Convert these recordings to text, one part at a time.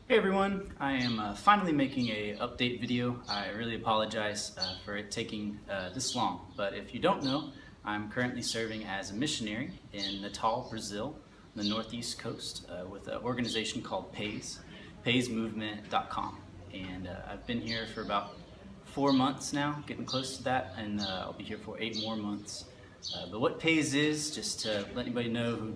Hey everyone, I am finally making a update video. I really apologize for it taking this long, but if you don't know, I'm currently serving as a missionary in Natal, Brazil, on the northeast coast with an organization called PAIS, paismovement.com. And I've been here for about 4 months now, getting close to that, and I'll be here for 8 more months. But what PAIS is, just to let anybody know who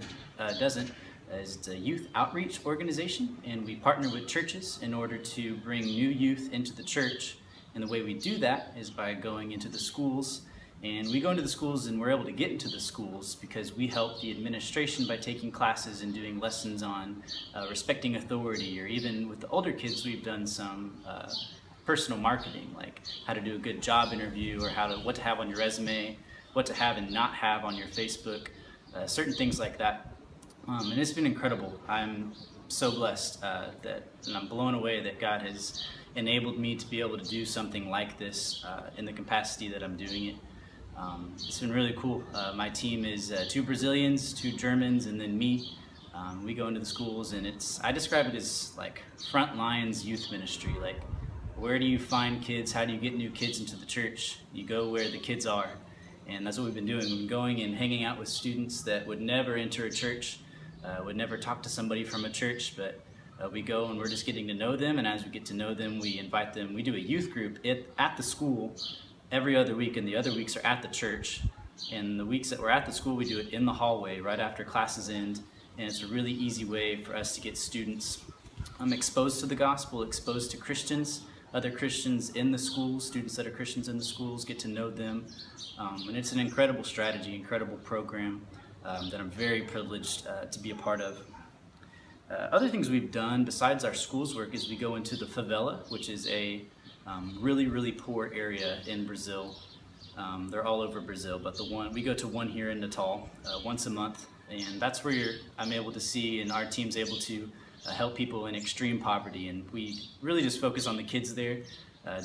doesn't, is it's a youth outreach organization, and we partner with churches in order to bring new youth into the church. And the way we do that is by going into the schools. And we go into the schools and we're able to get into the schools because we help the administration by taking classes and doing lessons on respecting authority, or even with the older kids, we've done some personal marketing, like how to do a good job interview, or what to have on your resume, what to have and not have on your Facebook, certain things like that. And it's been incredible. I'm so blessed and I'm blown away that God has enabled me to be able to do something like this in the capacity that I'm doing it. It's been really cool. My team is 2 Brazilians, 2 Germans, and then me. We go into the schools, and I describe it as like front lines youth ministry. Like, where do you find kids? How do you get new kids into the church? You go where the kids are. And that's what we've been doing. We've been going and hanging out with students that would never enter a church, would never talk to somebody from a church, but we go and we're just getting to know them, and as we get to know them, we invite them. We do a youth group at the school every other week, and the other weeks are at the church. And the weeks that we're at the school, we do it in the hallway right after classes end, and it's a really easy way for us to get students exposed to the gospel, exposed to Christians, other Christians in the schools, students that are Christians in the schools, get to know them. And it's an incredible strategy, incredible program that I'm very privileged to be a part of. Other things we've done besides our schools work is we go into the favela, which is a really, really poor area in Brazil. They're all over Brazil, but we go to one here in Natal once a month, and that's where I'm able to see, and our team's able to help people in extreme poverty. And we really just focus on the kids there,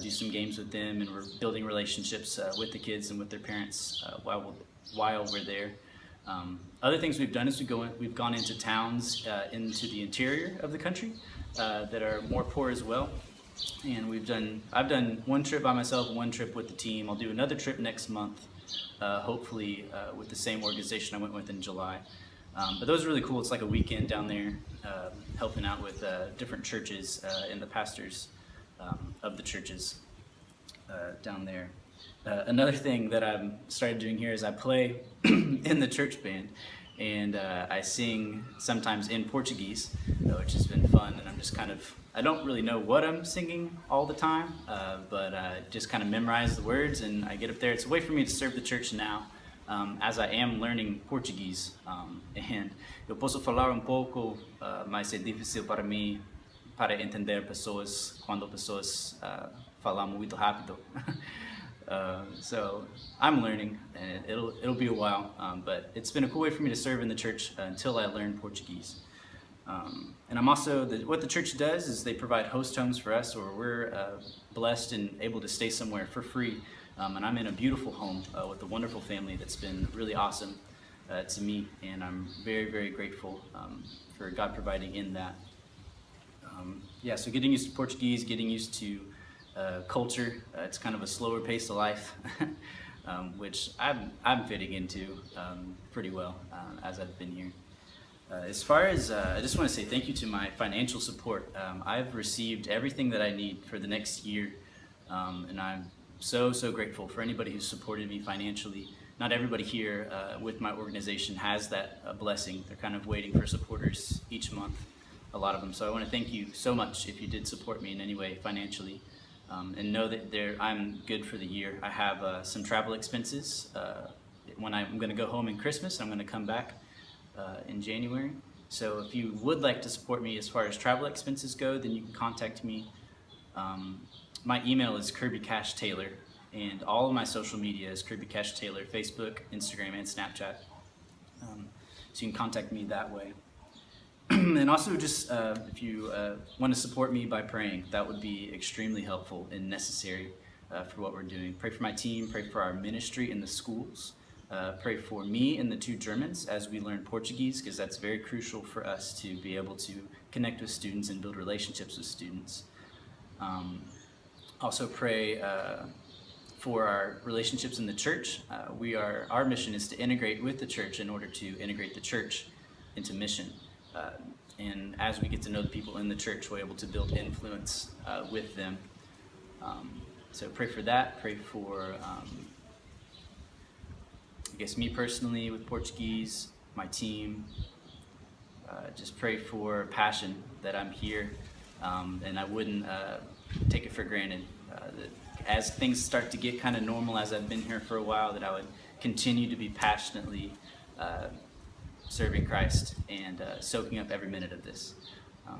do some games with them, and we're building relationships with the kids and with their parents while we're there. Other things we've done is we've gone into towns into the interior of the country that are more poor as well. And I've done one trip by myself, one trip with the team. I'll do another trip next month, hopefully with the same organization I went with in July. But those are really cool. It's like a weekend down there, helping out with different churches and the pastors of the churches down there. Another thing that I've started doing here is I play in the church band, and I sing sometimes in Portuguese, which has been fun. And I don't really know what I'm singing all the time, but I just kind of memorize the words, and I get up there. It's a way for me to serve the church now, as I am learning Portuguese. And eu posso falar pouco, mas é difícil para mim para entender pessoas quando pessoas falam muito rápido. So I'm learning, and it'll be a while, but it's been a cool way for me to serve in the church until I learn Portuguese. And I'm also, what the church does is they provide host homes for us, or we're blessed and able to stay somewhere for free. And I'm in a beautiful home with a wonderful family that's been really awesome to me, and I'm very, very grateful for God providing in that. So getting used to Portuguese, getting used to culture. It's kind of a slower pace of life, which I'm fitting into pretty well as I've been here. As far as, I just want to say thank you to my financial support. I've received everything that I need for the next year, and I'm so grateful for anybody who's supported me financially. Not everybody here with my organization has that blessing. They're kind of waiting for supporters each month, a lot of them. So I want to thank you so much if you did support me in any way financially. And know that I'm good for the year. I have some travel expenses when I'm going to go home in Christmas. I'm going to come back in January. So if you would like to support me as far as travel expenses go, then you can contact me. My email is Kirby Cash Taylor, and all of my social media is Kirby Cash Taylor, Facebook, Instagram, and Snapchat. So you can contact me that way. And also just if you want to support me by praying, that would be extremely helpful and necessary for what we're doing. Pray for my team, pray for our ministry in the schools. Pray for me and the 2 Germans as we learn Portuguese, because that's very crucial for us to be able to connect with students and build relationships with students. Also pray for our relationships in the church. Our mission is to integrate with the church in order to integrate the church into mission. And as we get to know the people in the church, we're able to build influence with them. So pray for that. Pray for, I guess, me personally with Portuguese, my team. Just pray for passion that I'm here, and I wouldn't take it for granted. That as things start to get kind of normal, as I've been here for a while, that I would continue to be passionately serving Christ and soaking up every minute of this.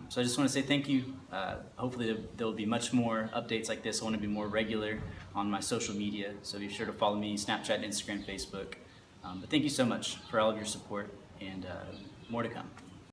So I just want to say thank you. Hopefully there will be much more updates like this. I want to be more regular on my social media, so be sure to follow me, Snapchat, Instagram, Facebook. But thank you so much for all of your support, and more to come.